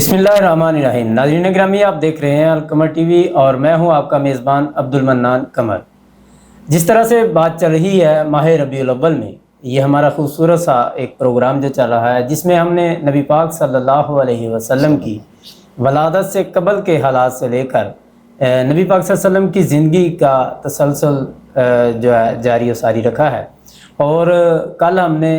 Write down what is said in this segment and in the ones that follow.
بسم اللہ الرحمن الرحیم۔ ناظرین گرامی، آپ دیکھ رہے ہیں القمر ٹی وی اور میں ہوں آپ کا میزبان عبد المنان قمر۔ جس طرح سے بات چل رہی ہے ماہ ربیع الاول میں، یہ ہمارا خوبصورت سا ایک پروگرام جو چل رہا ہے، جس میں ہم نے نبی پاک صلی اللہ علیہ وسلم کی ولادت سے قبل کے حالات سے لے کر نبی پاک صلی اللہ علیہ وسلم کی زندگی کا تسلسل جو ہے جاری و ساری رکھا ہے۔ اور کل ہم نے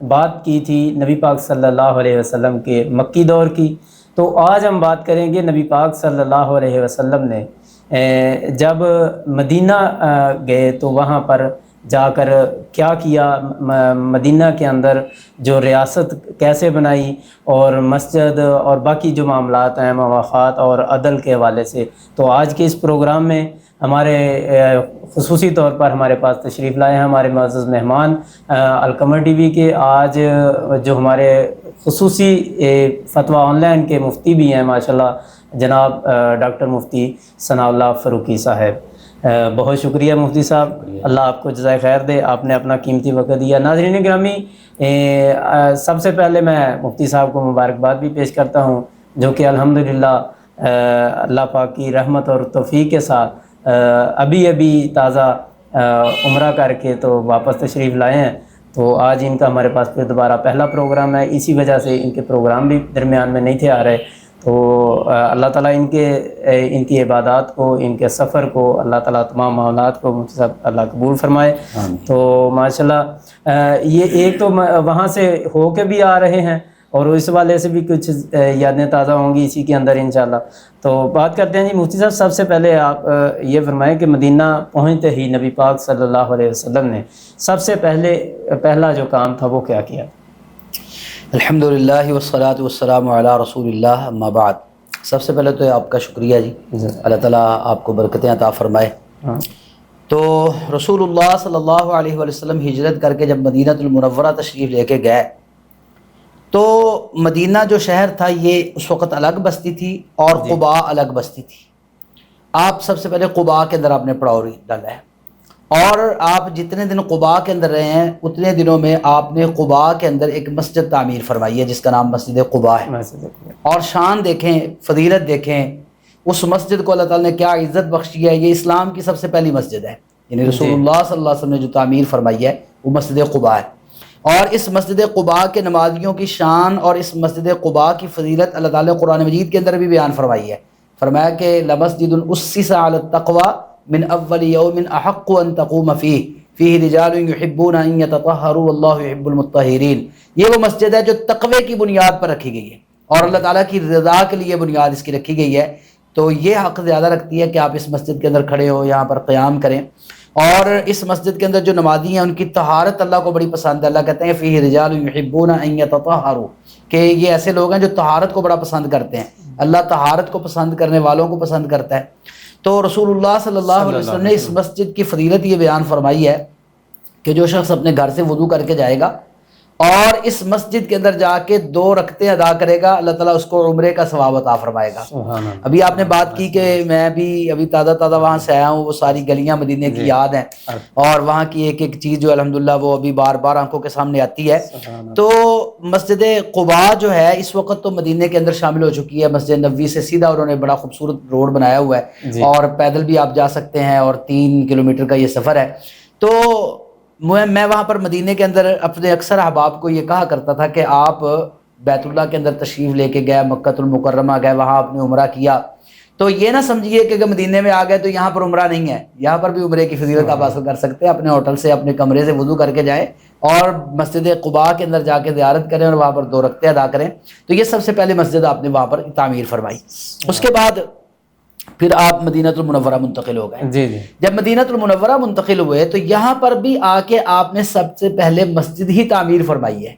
بات کی تھی نبی پاک صلی اللہ علیہ وسلم کے مکی دور کی، تو آج ہم بات کریں گے نبی پاک صلی اللہ علیہ وسلم نے جب مدینہ گئے تو وہاں پر جا کر کیا کیا، مدینہ کے اندر جو ریاست کیسے بنائی، اور مسجد اور باقی جو معاملات ہیں مواخات اور عدل کے حوالے سے۔ تو آج کے اس پروگرام میں ہمارے خصوصی طور پر ہمارے پاس تشریف لائے ہیں ہمارے معزز مہمان القمر ٹی وی کے، آج جو ہمارے خصوصی فتویٰ آن لائن کے مفتی بھی ہیں ماشاءاللہ، جناب ڈاکٹر مفتی ثناء اللہ فاروقی صاحب۔ بہت شکریہ مفتی صاحب، اللہ آپ کو جزائے خیر دے، آپ نے اپنا قیمتی وقت دیا۔ ناظرین گرامی، سب سے پہلے میں مفتی صاحب کو مبارکباد بھی پیش کرتا ہوں، جو کہ الحمدللہ اللہ پاک کی رحمت اور توفیق کے ساتھ ابھی تازہ عمرہ کر کے تو واپس تشریف لائے ہیں۔ تو آج ان کا ہمارے پاس پھر دوبارہ پہلا پروگرام ہے، اسی وجہ سے ان کے پروگرام بھی درمیان میں نہیں تھے آ رہے۔ تو اللہ تعالیٰ ان کی عبادات کو، ان کے سفر کو اللہ تعالیٰ تمام معاملات کو اللہ قبول فرمائے۔ تو ماشاءاللہ یہ ایک تو وہاں سے ہو کے بھی آ رہے ہیں، اور اس والے سے بھی کچھ یادیں تازہ ہوں گی اسی کے اندر انشاءاللہ۔ تو بات کرتے ہیں جی مفتی صاحب، سب سے پہلے آپ یہ فرمائیں کہ مدینہ پہنچتے ہی نبی پاک صلی اللہ علیہ وسلم نے سب سے پہلا جو کام تھا وہ کیا کیا؟ الحمدللہ والصلاة والسلام علی رسول اللہ، اما بعد۔ سب سے پہلے تو آپ کا شکریہ جی، اللہ تعالیٰ آپ کو برکتیں عطا فرمائے۔ تو رسول اللہ صلی اللہ علیہ وسلم ہجرت کر کے جب مدینہ المنورہ تشریف لے کے گئے، تو مدینہ جو شہر تھا یہ اس وقت الگ بستی تھی اور قباء الگ بستی تھی۔ آپ سب سے پہلے قباء کے اندر آپ نے پڑاؤ ڈالا ہے، اور آپ جتنے دن قباء کے اندر رہے ہیں اتنے دنوں میں آپ نے قباء کے اندر ایک مسجد تعمیر فرمائی ہے جس کا نام مسجد قباء ہے۔ اور شان دیکھیں، فضیلت دیکھیں، اس مسجد کو اللہ تعالیٰ نے کیا عزت بخشی ہے۔ یہ اسلام کی سب سے پہلی مسجد ہے، یعنی رسول اللہ صلی اللہ علیہ وسلم نے جو تعمیر فرمائی ہے وہ مسجد قباء ہے۔ اور اس مسجد قباء کے نمازیوں کی شان اور اس مسجد قباء کی فضیلت اللہ تعالیٰ نے قرآن مجید کے اندر بھی بیان فرمائی ہے۔ فرمایا کہ لمسجد اسس علی التقوی من اول یوم احق ان تقوم فیہ رجال یحبون ان یتطہروا واللہ یحب المطہرین۔ یہ وہ مسجد ہے جو تقوی کی بنیاد پر رکھی گئی ہے، اور اللہ تعالیٰ کی رضا کے لیے بنیاد اس کی رکھی گئی ہے۔ تو یہ حق زیادہ رکھتی ہے کہ آپ اس مسجد کے اندر کھڑے ہو، یہاں پر قیام کریں۔ اور اس مسجد کے اندر جو نمازی ہیں ان کی طہارت اللہ کو بڑی پسند ہے۔ اللہ کہتے ہیں فیہ رجال یحبون ان یتطہروا، کہ یہ ایسے لوگ ہیں جو طہارت کو بڑا پسند کرتے ہیں۔ اللہ طہارت کو پسند کرنے والوں کو پسند کرتا ہے۔ تو رسول اللہ صلی اللہ علیہ وسلم نے اس مسجد کی فضیلت یہ بیان فرمائی ہے کہ جو شخص اپنے گھر سے وضو کر کے جائے گا اور اس مسجد کے اندر جا کے 2 رکعتیں ادا کرے گا، اللہ تعالیٰ اس کو عمرے کا ثواب عطا فرمائے گا۔ ابھی آپ نے بات کی کہ میں بھی ابھی تازہ وہاں سے آیا ہوں، وہ ساری گلیاں مدینے کی یاد ہیں، اور وہاں کی ایک چیز جو الحمدللہ وہ ابھی بار بار آنکھوں کے سامنے آتی ہے۔ تو مسجد قباء جو ہے اس وقت تو مدینے کے اندر شامل ہو چکی ہے۔ مسجد نبوی سے سیدھا انہوں نے بڑا خوبصورت روڈ بنایا ہوا ہے، اور پیدل بھی آپ جا سکتے ہیں، اور 3 کلومیٹر کا یہ سفر ہے۔ تو میں وہاں پر مدینے کے اندر اپنے اکثر احباب کو یہ کہا کرتا تھا کہ آپ بیت اللہ کے اندر تشریف لے کے گئے، مکہ المکرمہ گئے، وہاں آپ نے عمرہ کیا، تو یہ نہ سمجھیے کہ مدینے میں آ گئے تو یہاں پر عمرہ نہیں ہے۔ یہاں پر بھی عمرے کی فضیلت آپ حاصل کر سکتے ہیں۔ اپنے ہوٹل سے، اپنے کمرے سے وضو کر کے جائیں اور مسجد قباء کے اندر جا کے زیارت کریں اور وہاں پر 2 رکعتیں ادا کریں۔ تو یہ سب سے پہلے مسجد آپ نے وہاں پر تعمیر فرمائی۔ اس کے بعد پھر آپ مدینہ المنورہ منتقل ہو گئے۔ جب مدینہ المنورہ منتقل ہوئے تو یہاں پر بھی آ کے آپ نے سب سے پہلے مسجد ہی تعمیر فرمائی ہے۔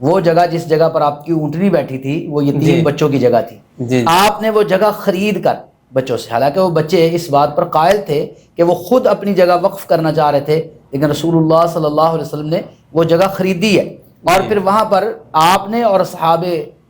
وہ جگہ جس جگہ پر آپ کی اونٹنی بیٹھی تھی وہ یتیم بچوں کی جگہ تھی، آپ نے وہ جگہ خرید کر بچوں سے، حالانکہ وہ بچے اس بات پر قائل تھے کہ وہ خود اپنی جگہ وقف کرنا چاہ رہے تھے، لیکن رسول اللہ صلی اللہ علیہ وسلم نے وہ جگہ خریدی ہے، اور پھر وہاں پر آپ نے اور اصحاب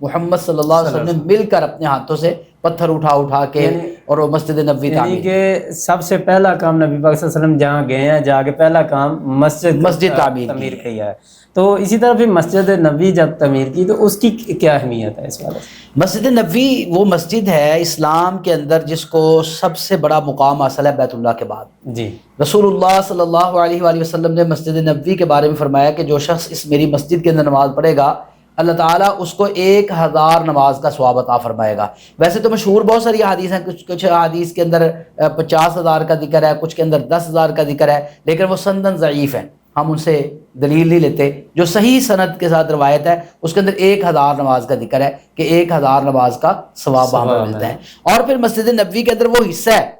محمد صلی اللہ علیہ وسلم نے مل کر اپنے ہاتھوں سے پتھر اٹھا کے اور وہ مسجد نبوی یعنی تعمیر. کہ سب سے پہلا کام نبی پاک صلی اللہ علیہ وسلم جہاں گئے ہیں جا کے پہلا کام مسجد تعمیر کیا ہے. تو اسی طرح پھر مسجد نبوی جب تعمیر کی تو اس کی کیا اہمیت ہے اس والے سے؟ مسجد نبوی وہ مسجد ہے اسلام کے اندر جس کو سب سے بڑا مقام حاصل ہے بیت اللہ کے بعد. جی. رسول اللہ صلی اللہ علیہ وآلہ وسلم نے مسجد نبوی کے بارے میں فرمایا کہ جو شخص اس میری مسجد کے اندر نماز پڑھے گا اللہ تعالیٰ اس کو 1000 نماز کا ثواب عطا فرمائے گا. ویسے تو مشہور بہت ساری حدیث ہیں, کچھ حدیث کے اندر 50,000 کا ذکر ہے, کچھ کے اندر 10,000 کا ذکر ہے, لیکن وہ سندن ضعیف ہیں, ہم ان سے دلیل نہیں لیتے. جو صحیح سند کے ساتھ روایت ہے اس کے اندر 1000 نماز کا ذکر ہے کہ 1000 نماز کا ثواب وہاں پر ملتا ہے. اور پھر مسجد نبوی کے اندر وہ حصہ ہے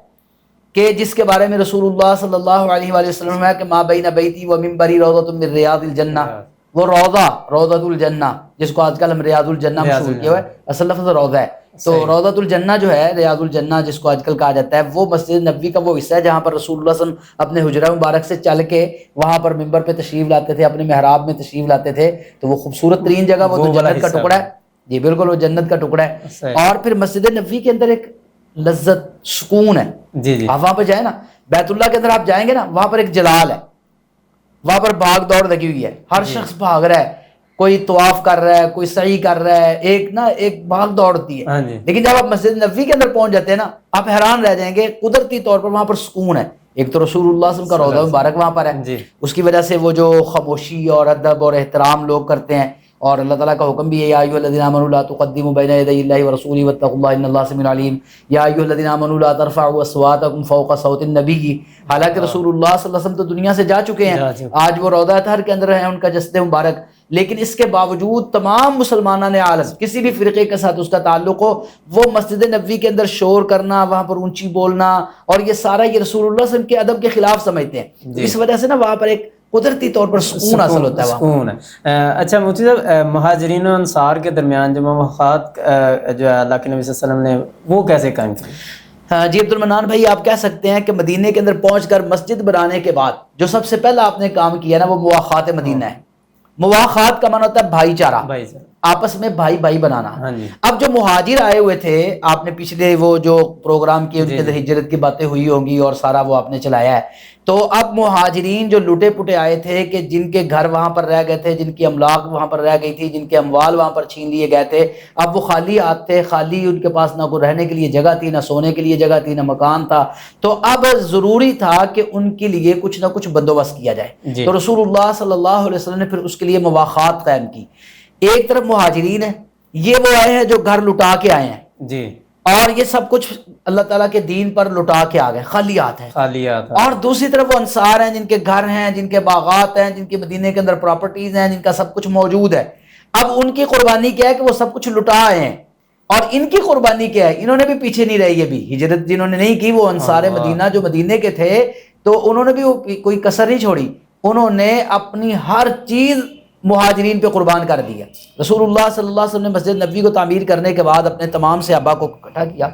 کہ جس کے بارے میں رسول اللہ صلی اللہ علیہ وآلہ وسلم ہے کہ ما بین بیتی و منبری روضۃ من ریاض الجنہ. وہ روضۃ الجنہ جس کو آج کل ہم ریاض الجنہ مشہور کیا ہوا ہے, اصل لفظ روضہ ہے. تو روضۃ الجنہ جو ہے, ریاض الجنہ جس کو آج کل کہا جاتا ہے, وہ مسجد نبوی کا وہ حصہ ہے جہاں پر رسول اللہ صلی اللہ علیہ وسلم اپنے حجرہ مبارک سے چل کے وہاں پر منبر پہ تشریف لاتے تھے, اپنے محراب میں تشریف لاتے تھے. تو وہ خوبصورت ترین جگہ وہ تو جنت کا ٹکڑا ہے. جی بالکل, وہ جنت کا ٹکڑا ہے. اور پھر مسجد نبوی کے اندر ایک لذت سکون ہے. جی. آپ وہاں پہ جائیں نا, بیت اللہ کے اندر آپ جائیں گے نا, وہاں پر ایک جلال ہے, وہاں پر بھاگ دوڑ لگی ہوئی ہے, ہر شخص بھاگ رہا ہے, کوئی طواف کر رہا ہے, کوئی سعی کر رہا ہے, ایک بھاگ دوڑتی ہے. لیکن جب آپ مسجد نبوی کے اندر پہنچ جاتے ہیں نا, آپ حیران رہ جائیں گے. قدرتی طور پر وہاں پر سکون ہے. ایک تو رسول اللہ صلی اللہ علیہ وسلم کا روضہ مبارک وہاں پر ہے, اس کی وجہ سے وہ جو خاموشی اور ادب اور احترام لوگ کرتے ہیں, اور اللہ تعالیٰ کا حکم بھی ہے یا ایھا الذین آمنوا لا تقدموا بین یدی اللہ ورسولہ واتقوا اللہ ان اللہ سمیع علیم. یا ایھا الذین آمنوا لا ترفعوا اصواتکم فوق صوت النبی. حالانکہ رسول اللہ صلی اللہ علیہ وسلم تو دنیا سے جا چکے ہیں, آج وہ روضہ اطہر کے اندر ہیں ان کا جسد مبارک, لیکن اس کے باوجود تمام مسلمانان عالم کسی بھی فرقے کے ساتھ اس کا تعلق ہو, وہ مسجد نبوی کے اندر شور کرنا, وہاں پر اونچی بولنا, اور یہ سارا یہ رسول اللہ صلی اللہ علیہ وسلم کے ادب کے خلاف سمجھتے ہیں. اس وجہ سے نا وہاں پر ایک قدرتی طور پر سکون حاصل ہوتا ہے. سکون ہے. اچھا مفتی صاحب, مہاجرین و انصار کے درمیان جو مواخات جو ہے اللہ کے نبی صلی اللہ علیہ وسلم نے وہ کیسے قائم کی؟ جی عبد المنان بھائی, آپ کہہ سکتے ہیں کہ مدینے کے اندر پہنچ کر مسجد بنانے کے بعد جو سب سے پہلا آپ نے کام کیا نا وہ مواخات مدینہ ہے. مواخات کا معنی ہوتا ہے بھائی چارہ, آپس میں بھائی بھائی بنانا. اب جو مہاجر آئے ہوئے تھے, آپ نے پچھلے وہ جو پروگرام کیے ان کے اندر ہجرت کی باتیں ہوئی ہوں گی اور سارا وہ آپ نے چلایا ہے. تو اب مہاجرین جو لٹے پٹے آئے تھے کہ جن کے گھر وہاں پر رہ گئے تھے, جن کی املاک وہاں پر رہ گئی تھی, جن کے اموال وہاں پر چھین لیے گئے تھے, اب وہ خالی ہاتھ تھے, خالی ان کے پاس نہ کوئی رہنے کے لیے جگہ تھی, نہ سونے کے لیے جگہ تھی, نہ مکان تھا. تو اب ضروری تھا کہ ان کے لیے کچھ نہ کچھ بندوبست کیا جائے. تو رسول اللہ صلی اللہ علیہ وسلم نے پھر اس کے لیے مواخات قائم کی. ایک طرف مہاجرین ہیں, یہ وہ آئے ہیں جو گھر لٹا کے آئے ہیں, جی, اور یہ سب کچھ اللہ تعالیٰ کے دین پر لٹا کے آ گئے, خالی ہاتھ ہیں. اور دوسری طرف وہ انصار ہیں جن کے گھر ہیں, جن کے باغات ہیں, جن کے مدینے کے اندر پراپرٹیز ہیں, جن کا سب کچھ موجود ہے. اب ان کی قربانی کیا ہے کہ وہ سب کچھ لٹا آئے ہیں, اور ان کی قربانی کیا ہے, انہوں نے بھی پیچھے نہیں رہے. یہ بھی ہجرت جنہوں نے نہیں کی, وہ انصار مدینہ جو مدینے کے تھے, تو انہوں نے بھی کوئی کسر نہیں چھوڑی. انہوں نے اپنی ہر چیز مہاجرین پہ قربان کر دیا. رسول اللہ صلی اللہ علیہ وسلم نے مسجد نبوی کو تعمیر کرنے کے بعد اپنے تمام صحابہ کو اکٹھا کیا,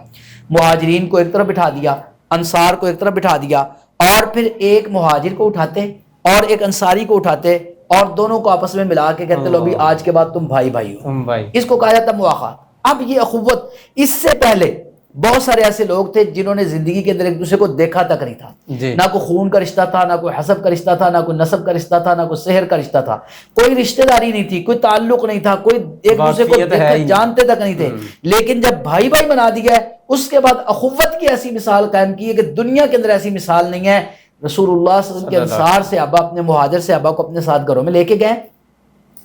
مہاجرین کو ایک طرف بٹھا دیا, انصار کو ایک طرف بٹھا دیا, اور پھر ایک مہاجر کو اٹھاتے اور ایک انصاری کو اٹھاتے, اور دونوں کو آپس میں ملا کے کہتے لو بھی آج کے بعد تم بھائی بھائی ہو. اس کو کہا جاتا ہے مواخات. اب یہ اخوت, اس سے پہلے بہت سارے ایسے لوگ تھے جنہوں نے زندگی کے اندر ایک دوسرے کو دیکھا تک نہیں تھا. نہ کوئی خون کا رشتہ تھا, نہ کوئی حسب کا رشتہ تھا, نہ کوئی نسب کا رشتہ تھا, نہ کوئی سحر کا رشتہ تھا, کوئی رشتہ داری نہیں تھی, کوئی تعلق نہیں تھا, کوئی ایک دوسرے کو جانتے تک نہیں تھے. لیکن جب بھائی بھائی بنا دیا ہے, اس کے بعد اخوت کی ایسی مثال قائم کی ہے کہ دنیا کے اندر ایسی مثال نہیں ہے. رسول اللہ صلی اللہ علیہ وسلم کے انصار صحابہ اپنے مہاجر صحابہ کو اپنے ساتھ گھروں میں لے کے گئے,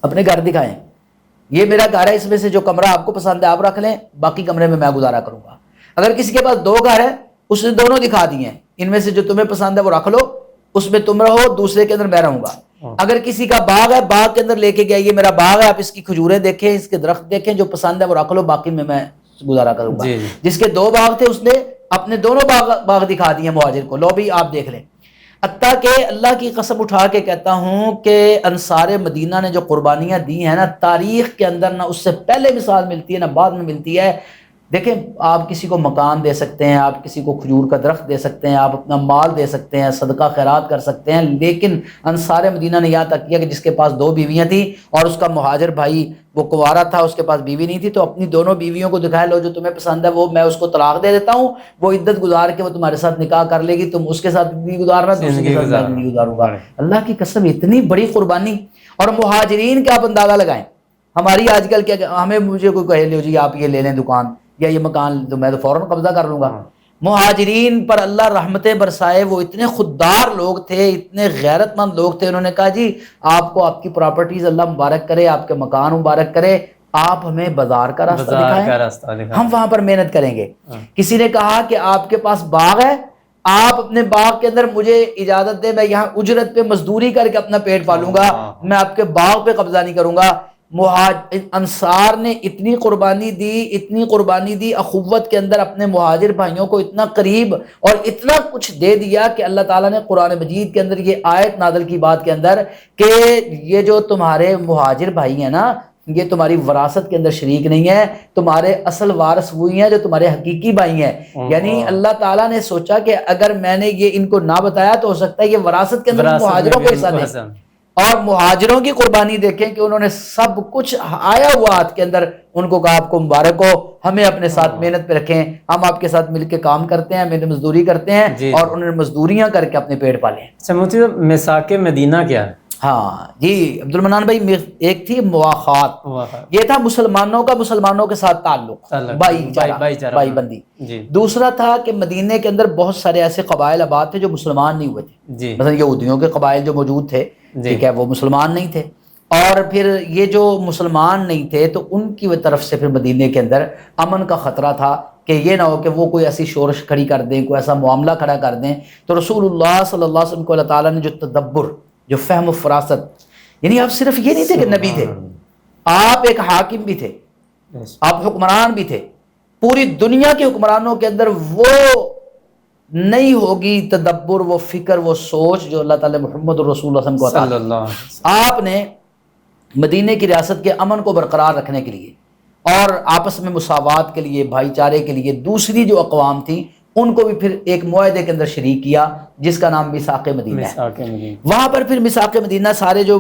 اپنے گھر دکھائے, یہ میرا گھر ہے, اس میں سے جو کمرہ آپ کو پسند ہے آپ رکھ لیں, باقی کمرے میں گزارا کروں گا. اگر کسی کے پاس 2 گھر ہے, اس نے دونوں دکھا دیے ہیں, ان میں سے جو تمہیں پسند ہے وہ رکھ لو, اس میں تم رہو, دوسرے کے اندر میں رہوں گا. اگر کسی کا باغ ہے, باغ کے اندر لے کے گیا, یہ میرا باغ ہے, آپ اس کی کھجوریں دیکھیں, اس کے درخت دیکھیں, جو پسند ہے وہ رکھ لو, باقی میں گزارا کروں گا. جس کے 2 باغ تھے اس نے اپنے دونوں باغ دکھا دیے مہاجر کو, لو بھی آپ دیکھ لیں. حتیٰ کہ اللہ کی قسم اٹھا کے کہتا ہوں کہ انصار مدینہ نے جو قربانیاں دی ہیں نا, تاریخ کے اندر نہ اس سے پہلے مثال ملتی ہے نہ بعد میں ملتی ہے. دیکھیں آپ کسی کو مکان دے سکتے ہیں، آپ کسی کو کھجور کا درخت دے سکتے ہیں، آپ اپنا مال دے سکتے ہیں، صدقہ خیرات کر سکتے ہیں، لیکن انصار مدینہ نے یہاں تک کیا کہ جس کے پاس 2 بیویاں تھیں اور اس کا مہاجر بھائی وہ کنوارا تھا، اس کے پاس بیوی نہیں تھی، تو اپنی دونوں بیویوں کو دکھایا، لو جو تمہیں پسند ہے وہ میں اس کو طلاق دے دیتا ہوں، وہ عدت گزار کے وہ تمہارے ساتھ نکاح کر لے گی، تم اس کے ساتھ زندگی گزارنا، دوسرے کے ساتھ میں زندگی گزاروں گا۔ اللہ کی قسم اتنی بڑی قربانی۔ اور مہاجرین کے آپ اندازہ لگائیں، ہماری آج کل کیا، ہمیں مجھے کوئی کہے لو جی آپ یہ لے لیں دکان یا یہ مکان تو میں تو فوراً قبضہ کر لوں گا۔ مہاجرین پر اللہ رحمتیں برسائے، وہ اتنے خوددار لوگ تھے، اتنے غیرت مند لوگ تھے، انہوں نے کہا جی آپ کو آپ کی پراپرٹیز اللہ مبارک کرے، آپ کے مکان مبارک کرے، آپ ہمیں بازار کا راستہ دکھائیں، ہم وہاں پر محنت کریں گے۔ کسی نے کہا کہ آپ کے پاس باغ ہے، آپ اپنے باغ کے اندر مجھے اجازت دے، میں یہاں اجرت پہ مزدوری کر کے اپنا پیٹ پالوں گا، میں آپ کے باغ پہ قبضہ نہیں کروں گا۔ انصار نے اتنی قربانی دی اخوت کے اندر، اپنے مہاجر بھائیوں کو اتنا قریب اور اتنا کچھ دے دیا کہ اللہ تعالیٰ نے قرآن مجید کے اندر یہ آیت نازل کی بات کے اندر کہ یہ جو تمہارے مہاجر بھائی ہیں نا، یہ تمہاری وراثت کے اندر شریک نہیں ہے، تمہارے اصل وارث وہی ہیں جو تمہارے حقیقی بھائی ہیں۔ یعنی اللہ تعالیٰ نے سوچا کہ اگر میں نے یہ ان کو نہ بتایا تو ہو سکتا ہے یہ وراثت کے اندر مہاجروں کو حصہ دیں۔ اور مہاجروں کی قربانی دیکھیں کہ انہوں نے سب کچھ آیا ہوا ہاتھ کے اندر، ان کو کہا آپ کو مبارک ہو، ہمیں اپنے ساتھ محنت پہ رکھیں، ہم آپ کے ساتھ مل کے کام کرتے ہیں، محنت مزدوری کرتے ہیں، اور انہوں نے مزدوریاں کر کے اپنے پیٹ پالے۔ اچھا مفتی صاحب، میثاق مدینہ کیا ہے؟ ہاں جی عبد المنان بھائی، ایک تھی مواخات، یہ تھا مسلمانوں کا مسلمانوں کے ساتھ تعلق، بائی بندی۔ دوسرا تھا کہ مدینے کے اندر بہت سارے ایسے قبائل آباد تھے جو مسلمان نہیں ہوئے تھے، مثلا یہودیوں کے قبائل جو موجود تھے، ٹھیک ہے، وہ مسلمان نہیں تھے، اور پھر یہ جو مسلمان نہیں تھے تو ان کی طرف سے پھر مدینے کے اندر امن کا خطرہ تھا کہ یہ نہ ہو کہ وہ کوئی ایسی شورش کھڑی کر دیں، کوئی ایسا معاملہ کھڑا کر دیں۔ تو رسول اللہ صلی اللہ علیہ وسلم کو اللہ تعالیٰ نے جو تدبر، جو فہم و فراست، یعنی آپ صرف یہ نہیں تھے کہ نبی تھے، آپ ایک حاکم بھی تھے، آپ حکمران بھی تھے، پوری دنیا کے حکمرانوں کے اندر وہ نہیں ہوگی تدبر، وہ فکر، وہ سوچ جو اللہ تعالیٰ محمد الرسول اللہ کو عطا کی۔ آپ نے مدینے کی ریاست کے امن کو برقرار رکھنے کے لیے اور آپس میں مساوات کے لیے، بھائی چارے کے لیے، دوسری جو اقوام تھیں ان کو بھی پھر ایک معاہدے کے اندر شریک کیا جس کا نام میثاق مدینہ ہے۔ وہاں پر پھر میثاق مدینہ سارے جو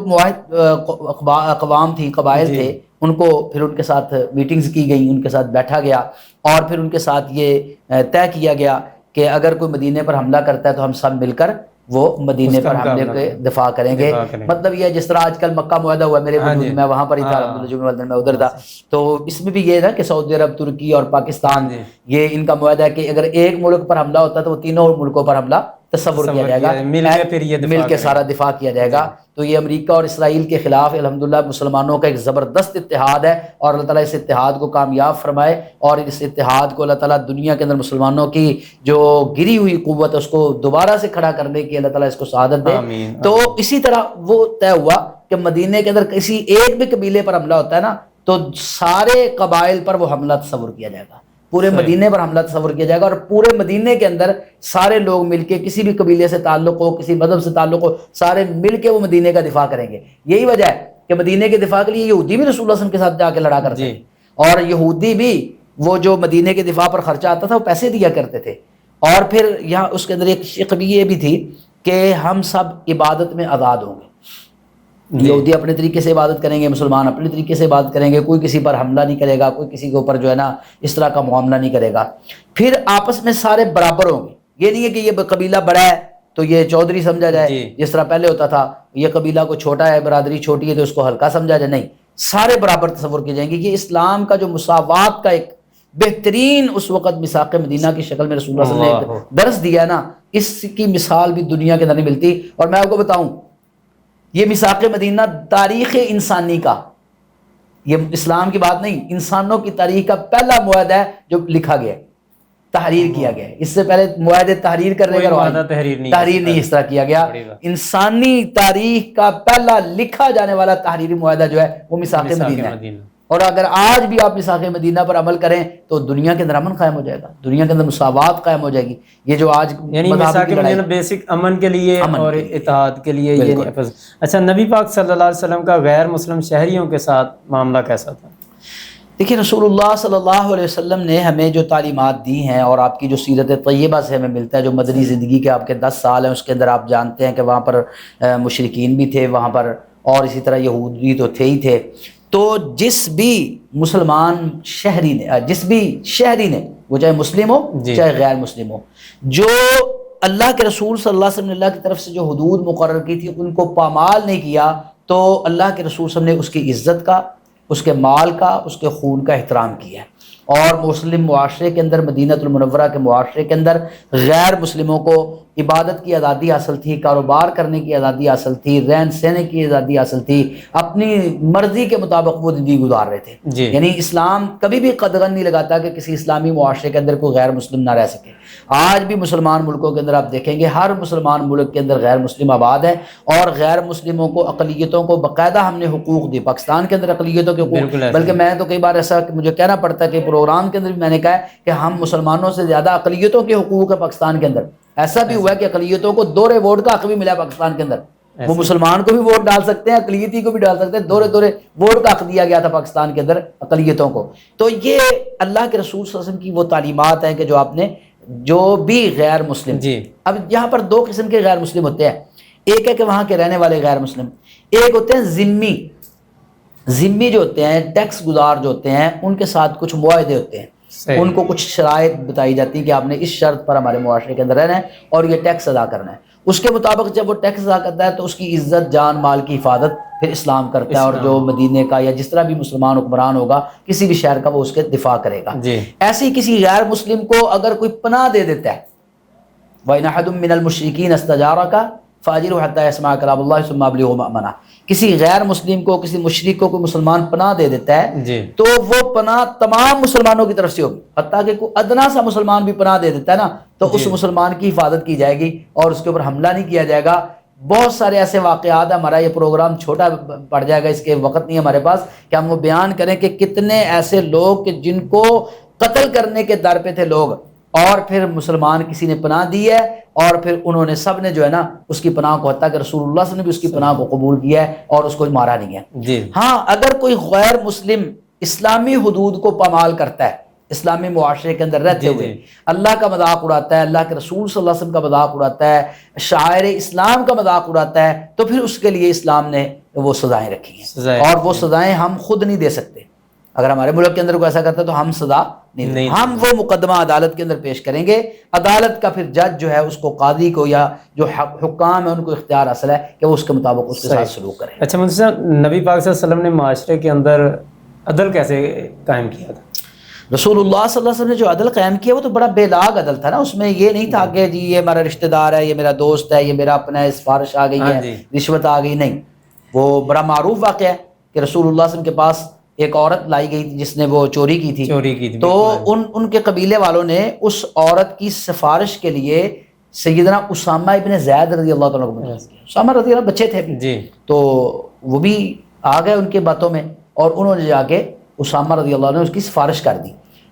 اقوام تھیں، قبائل تھے، ان کو پھر ان کے ساتھ میٹنگز کی گئی، ان کے ساتھ بیٹھا گیا، اور پھر ان کے ساتھ یہ طے کیا گیا کہ اگر کوئی مدینے پر حملہ کرتا ہے تو ہم سب مل کر وہ مدینے پر حملے کے دفاع کریں گے۔ مطلب یہ جس طرح آج کل مکہ معاہدہ ہوا، میرے وجود میں وہاں پر ہی تھا، الحمدللہ جمعہ والدین میں ادھر تھا، تو اس میں بھی یہ نا کہ سعودی عرب، ترکی اور پاکستان، یہ ان کا معاہدہ ہے کہ اگر ایک ملک پر حملہ ہوتا ہے تو وہ تینوں ملکوں پر حملہ تصور کیا جائے گا، مل کے سارا دفاع کیا جائے گا۔ تو یہ امریکہ اور اسرائیل کے خلاف الحمدللہ مسلمانوں کا ایک زبردست اتحاد ہے، اور اللہ تعالیٰ اس اتحاد کو کامیاب فرمائے، اور اس اتحاد کو اللہ تعالیٰ دنیا کے اندر مسلمانوں کی جو گری ہوئی قوت ہے اس کو دوبارہ سے کھڑا کرنے کی اللہ تعالیٰ اس کو سعادت دے۔ تو اسی طرح وہ طے ہوا کہ مدینے کے اندر کسی ایک بھی قبیلے پر حملہ ہوتا ہے نا تو سارے قبائل پر وہ حملہ تصور کیا جائے گا، پورے مدینے پر حملہ تصور کیا جائے گا، اور پورے مدینے کے اندر سارے لوگ مل کے، کسی بھی قبیلے سے تعلق ہو، کسی مذہب سے تعلق ہو، سارے مل کے وہ مدینے کا دفاع کریں گے۔ یہی وجہ ہے کہ مدینے کے دفاع کے لیے یہودی بھی رسول اللہ صلی اللہ علیہ وسلم کے ساتھ جا کے لڑا کرتے تھے، اور یہودی بھی وہ جو مدینے کے دفاع پر خرچہ آتا تھا وہ پیسے دیا کرتے تھے۔ اور پھر یہاں اس کے اندر ایک شق بھی یہ بھی تھی کہ ہم سب عبادت میں آزاد ہوں گے، یہودی اپنے طریقے سے عبادت کریں گے، مسلمان اپنے طریقے سے عبادت کریں گے، کوئی کسی پر حملہ نہیں کرے گا، کوئی کسی کے اوپر جو ہے نا اس طرح کا معاملہ نہیں کرے گا، پھر آپس میں سارے برابر ہوں گے۔ یہ نہیں ہے کہ یہ قبیلہ بڑا ہے تو یہ چودھری سمجھا جائے، جس طرح پہلے ہوتا تھا، یہ قبیلہ کو چھوٹا ہے، برادری چھوٹی ہے تو اس کو ہلکا سمجھا جائے، نہیں، سارے برابر تصور کیے جائیں گے۔ یہ اسلام کا جو مساوات کا ایک بہترین اس وقت میثاق مدینہ کی شکل میں رسول اللہ صلی اللہ علیہ وسلم نے درس دیا ہے نا، اس کی مثال بھی دنیا کے اندر نہیں ملتی۔ اور میں آپ کو بتاؤں، یہ میثاق مدینہ تاریخ انسانی کا، یہ اسلام کی بات نہیں، انسانوں کی تاریخ کا پہلا معاہدہ ہے جو لکھا گیا ہے، تحریر کیا گیا ہے۔ اس سے پہلے معاہدے تحریر کرنے کا تحریر نہیں اس طرح کیا گیا۔ انسانی تاریخ کا پہلا لکھا جانے والا تحریری معاہدہ جو ہے وہ میثاق مدینہ ہے، اور اگر آج بھی آپ میثاق مدینہ پر عمل کریں تو دنیا کے اندر امن قائم ہو جائے گا، دنیا کے اندر مساوات قائم ہو جائے گی۔ یہ جو آج یعنی میثاق مدینہ بیسک امن کے لیے اور اتحاد کے لیے یہ نہیں۔ اچھا، نبی پاک صلی اللہ علیہ وسلم کا غیر مسلم شہریوں کے ساتھ معاملہ کیسا تھا؟ دیکھیں رسول اللہ صلی اللہ علیہ وسلم نے ہمیں جو تعلیمات دی ہیں اور آپ کی جو سیرت طیبہ سے ہمیں ملتا ہے، جو مدنی زندگی کے آپ کے 10 سال ہیں، اس کے اندر آپ جانتے ہیں کہ وہاں پر مشرکین بھی تھے وہاں پر، اور اسی طرح یہودی تو تھے ہی تھے. تو جس بھی مسلمان شہری نے وہ چاہے مسلم ہو چاہے غیر مسلم ہو، جو اللہ کے رسول صلی اللہ علیہ وسلم نے اللہ کی طرف سے جو حدود مقرر کی تھی ان کو پامال نہیں کیا، تو اللہ کے رسول صلی اللہ علیہ وسلم نے اس کی عزت کا، اس کے مال کا، اس کے خون کا احترام کیا ہے. اور مسلم معاشرے کے اندر، مدینہ المنورہ کے معاشرے کے اندر غیر مسلموں کو عبادت کی آزادی حاصل تھی، کاروبار کرنے کی آزادی حاصل تھی، رہن سہنے کی آزادی حاصل تھی، اپنی مرضی کے مطابق وہ زندگی گزار رہے تھے. یعنی اسلام کبھی بھی قدغن نہیں لگاتا کہ کسی اسلامی معاشرے کے اندر کوئی غیر مسلم نہ رہ سکے. آج بھی مسلمان ملکوں کے اندر آپ دیکھیں گے ہر مسلمان ملک کے اندر غیر مسلم آباد ہے، اور غیر مسلموں کو، اقلیتوں کو باقاعدہ ہم نے حقوق دی. پاکستان کے اندر اقلیتوں کے حقوق، بلکہ میں تو کئی بار ایسا مجھے کہنا پڑتا ہے کہ پروگرام کے اندر بھی میں نے کہا ہے کہ ہم مسلمانوں سے زیادہ اقلیتوں کے حقوق ہے پاکستان کے اندر. ایسا بھی ہوا ہے کہ اقلیتوں کو دورے ووٹ کا حق بھی ملا پاکستان کے اندر. وہ مسلمان کو بھی ووٹ ڈال سکتے ہیں، اقلیتی کو بھی ڈال سکتے ہیں، دورے ووٹ کا حق دیا گیا تھا پاکستان کے اندر اقلیتوں کو. تو یہ اللہ کے رسول صلی اللہ علیہ وسلم کی وہ تعلیمات ہیں کہ جو آپ نے، جو بھی غیر مسلم. اب یہاں پر 2 قسم کے غیر مسلم ہوتے ہیں. ایک ہے کہ وہاں کے رہنے والے غیر مسلم، ایک ہوتے ہیں ذمی جو ہوتے ہیں، ٹیکس گزار جو ہوتے ہیں، ان کے ساتھ کچھ معاہدے ہوتے ہیں. ان کو کچھ شرائط بتائی جاتی ہیں کہ آپ نے اس شرط پر ہمارے معاشرے کے اندر رہنا ہے اور یہ ٹیکس ادا کرنا ہے. اس کے مطابق جب وہ ٹیکس ادا کرتا ہے تو اس کی عزت، جان مال کی حفاظت پھر اسلام کرتا ہے، اور جو مدینے کا یا جس طرح بھی مسلمان حکمران ہوگا کسی بھی شہر کا وہ اس کے دفاع کرے گا. ایسے ہی کسی غیر مسلم کو اگر کوئی پناہ دے دیتا ہے، وَإِنْ أَحَدٌ مِّنَ الْمُشْرِكِينَ اسْتَجَارَكَ فَأَجِرْهُ حَتَّى يَسْمَعَ كَلَامَ اللَّهِ ثُمَّ أَبْلِغْهُ مَأْمَنَهُ. کسی غیر مسلم کو، کسی مشرک کو کوئی مسلمان پناہ دے دیتا ہے تو وہ پناہ تمام مسلمانوں کی طرف سے ہوگی، حتیٰ کہ کوئی ادنا سا مسلمان بھی پناہ دے دیتا ہے نا تو اس مسلمان کی حفاظت کی جائے گی اور اس کے اوپر حملہ نہیں کیا جائے گا. بہت سارے ایسے واقعات ہیں، ہمارا یہ پروگرام چھوٹا پڑ جائے گا، اس کے وقت نہیں ہمارے پاس کہ ہم وہ بیان کریں کہ کتنے ایسے لوگ کہ جن کو قتل کرنے کے در پہ تھے لوگ، اور پھر مسلمان کسی نے پناہ دی ہے اور پھر انہوں نے سب نے جو ہے نا اس کی پناہ کو، حتیٰ کہ رسول اللہ صلی اللہ علیہ وسلم نے بھی اس کی پناہ کو قبول کیا ہے اور اس کو مارا نہیں ہے. ہاں اگر کوئی غیر مسلم اسلامی حدود کو پامال کرتا ہے، اسلامی معاشرے کے اندر رہتے ہوئے اللہ کا مذاق اڑاتا ہے، اللہ کے رسول صلی اللہ علیہ وسلم کا مذاق اڑاتا ہے، شاعر اسلام کا مذاق اڑاتا ہے، تو پھر اس کے لیے اسلام نے وہ سزائیں رکھی ہیں، اور وہ سزائیں ہم خود نہیں دے سکتے. اگر ہمارے ملک کے اندر کوئی ایسا کرتا ہے تو ہم سزا نہیں، ہم وہ مقدمہ عدالت کے اندر پیش کریں گے. عدالت کا پھر جج جو ہے اس کو، قاضی کو یا جو حکام ہیں ان کو اختیار حاصل ہے کہ وہ اس کے مطابق اس کے ساتھ سلوک کریں. اچھا مفتی صاحب، نبی پاک صلی اللہ علیہ وسلم نے معاشرے کے اندر عدل کیسے قائم کیا تھا؟ رسول اللہ صلی اللہ علیہ وسلم نے جو عدل قائم کیا وہ تو بڑا بے لاگ عدل تھا نا. اس میں یہ نہیں تھا کہ جی یہ ہمارا رشتہ دار ہے، یہ میرا دوست ہے، یہ میرا اپنا ہے، سفارش آ گئی ہے، رشوت آ گئی. نہیں، وہ بڑا معروف واقعہ ہے کہ رسول اللہ صلی اللہ علیہ وسلم کے پاس ایک عورت لائی گئی تھی جس نے وہ چوری کی تھی. تو ان کے قبیلے والوں نے اس عورت کی سفارش کے لیے سیدنا اسامہ ابن زید رضی اللہ تعالیٰ عنہ، اسامہ رضی اللہ بچے تھے تو وہ بھی آ گئے ان کے باتوں میں، اور انہوں نے جا کے اسامہ رضی اللہ عنہ نے اس کی سفارش کر دی.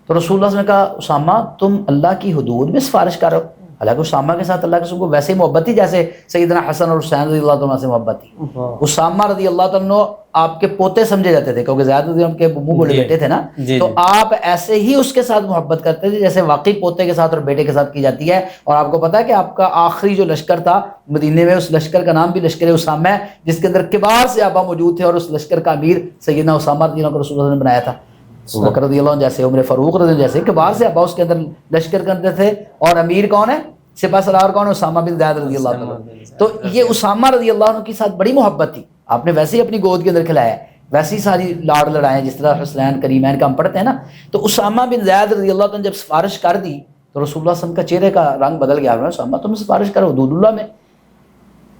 تو رسول اللہ صلی اللہ علیہ وسلم نے کہا اسامہ تم اللہ کی حدود میں سفارش کر رہے ہو. حالانکہ اسامہ کے ساتھ اللہ کے رسول کو ویسے ہی محبت تھی جیسے سیدنا حسن اور حسین رضی اللہ عنہ سے محبت تھی. اسامہ رضی اللہ عنہ آپ کے پوتے سمجھے جاتے تھے کیونکہ زیادہ دن ان کے منہ بولے بیٹے تھے نا، تو آپ ایسے ہی اس کے ساتھ محبت کرتے تھے جیسے واقعی پوتے کے ساتھ اور بیٹے کے ساتھ کی جاتی ہے. اور آپ کو پتا ہے کہ آپ کا آخری جو لشکر تھا مدینے میں، اس لشکر کا نام بھی لشکر اسامہ ہے، جس کے اندر کبار صحابہ موجود تھے، اور اس لشکر کا امیر سیدنا اسامہ رضی اللہ عنہ کو رسول اللہ نے بنایا تھا. بکر رضی اللہ عنہ جیسے، عمر فاروق رضی اللہ عنہ جیسے کبار صحابہ اس کے اندر لشکر کے اندر تھے، اور امیر کون ہے، سپاہ سالار کون ہے، اسامہ بن زید رضی اللہ عنہ. تو یہ اسامہ رضی اللہ عنہ کے ساتھ بڑی محبت تھی. آپ نے ویسے ہی اپنی گود کے اندر کھلایا ہے، ویسی ساری لاڑ لڑائیں جس طرح حسنین کریمین کا ہم پڑھتے ہیں نا. تو اسامہ بن زید رضی اللہ عنہ جب سفارش کر دی تو رسول اللہ صلی اللہ علیہ وسلم کا چہرے کا رنگ بدل گیا. اسامہ تم سفارش کرو حدود اللہ میں.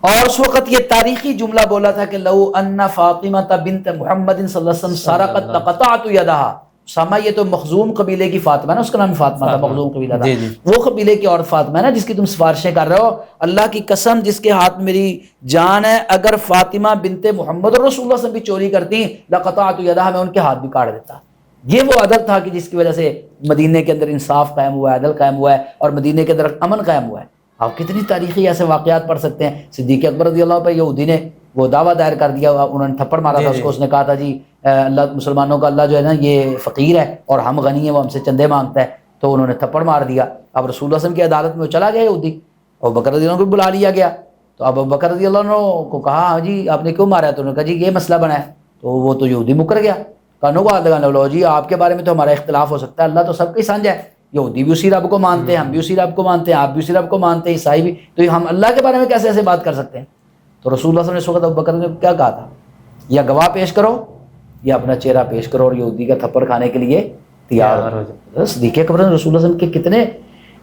اور اس وقت یہ تاریخی جملہ بولا تھا کہ لو ان فاطمہ بنت محمد صلی اللہ علیہ وسلم سرقت لقطعت یدہا. اسامہ یہ تو مخزوم قبیلے کی فاطمہ ہے نا، اس کا نام فاطمہ تھا، مخزوم قبیلہ تھا، وہ قبیلے کی عورت فاطمہ ہے نا جس کی تم سفارشیں کر رہے ہو. اللہ کی قسم جس کے ہاتھ میری جان ہے، اگر فاطمہ بنت محمد اور رسول اللہ صلی اللہ علیہ وسلم بھی چوری کرتی لقطعت یدہا، میں ان کے ہاتھ بھی کاٹ دیتا. یہ وہ عدل تھا کہ جس کی وجہ سے مدینے کے اندر انصاف قائم ہوا ہے، عدل قائم ہوا ہے، اور مدینے کے اندر امن قائم ہوا ہے. آپ کتنی تاریخی ایسے واقعات پڑھ سکتے ہیں. صدیق اکبر رضی اللہ عنہ پہ یہودی نے وہ دعویٰ دائر کر دیا, انہوں نے تھپڑ مارا تھا اس کو, اس نے کہا تھا جی اللہ مسلمانوں کا اللہ جو ہے نا یہ فقیر ہے اور ہم غنی ہیں, وہ ہم سے چندے مانگتا ہے, تو انہوں نے تھپڑ مار دیا. اب رسول اللہ صلی اللہ علیہ وسلم کی عدالت میں وہ چلا گیا یہودی, ابو بکر رضی اللہ عنہ کو بلا لیا گیا. تو اب ابو بکر رضی اللہ عنہ کو کہا ہاں جی آپ نے کیوں مارا ہے؟ تو انہوں نے کہا جی یہ مسئلہ بنا ہے. تو وہ تو یہودی مکر گیا, کانوں کو ہاتھ لگانے لو جی آپ کے بارے میں تو ہمارا اختلاف ہو سکتا ہے, اللہ تو سب کا ہی سانجھا ہے, یہودی بھی اسی رب کو مانتے ہیں, ہم بھی اسی رب کو مانتے ہیں, آپ بھی اسی رب کو مانتے ہیں, عیسائی بھی, تو ہم اللہ کے بارے میں کیسے ایسے بات کر سکتے ہیں؟ تو رسول اللہ صلی اللہ علیہ وسلم نے اس وقت ابو بکر نے کیا کہا تھا, یا گواہ پیش کرو یا اپنا چہرہ پیش کرو, اور یہودی کا تھپڑ کھانے کے لیے تیار ہو جاؤ. صدیق اکبر رسول اللہ صلی اللہ علیہ وسلم کے کتنے